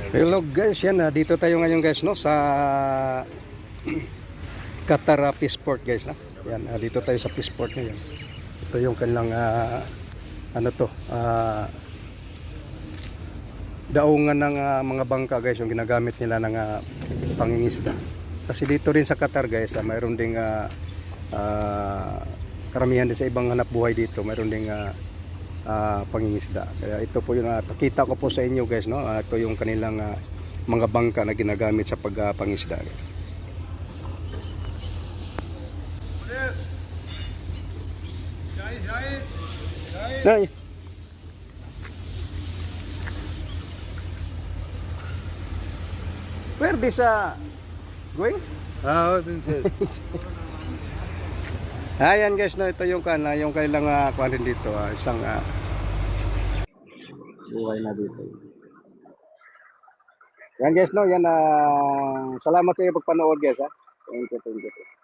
Hello guys, yan dito tayo ngayon guys no sa Qatar Peaceport guys na. Yan dito tayo sa Peaceport ngayon. Ito yung kanilang ano to daungan ng mga bangka guys, yung ginagamit nila ng pangingisda. Kasi dito rin sa Qatar guys, mayroon ding karamihan din sa ibang hanap buhay dito, mayroon ding pangingisda. Kaya ito po yung pakita ko po sa inyo guys no. Ito yung kanilang mga bangka na ginagamit sa pagpangisda. Nay. Where this going? Ayan guys no, ito yung yung kanilang kuan din dito, isang buhay na dito. Yan guys no, yan salamat sa iyo pagpanood guys ha. Thank you.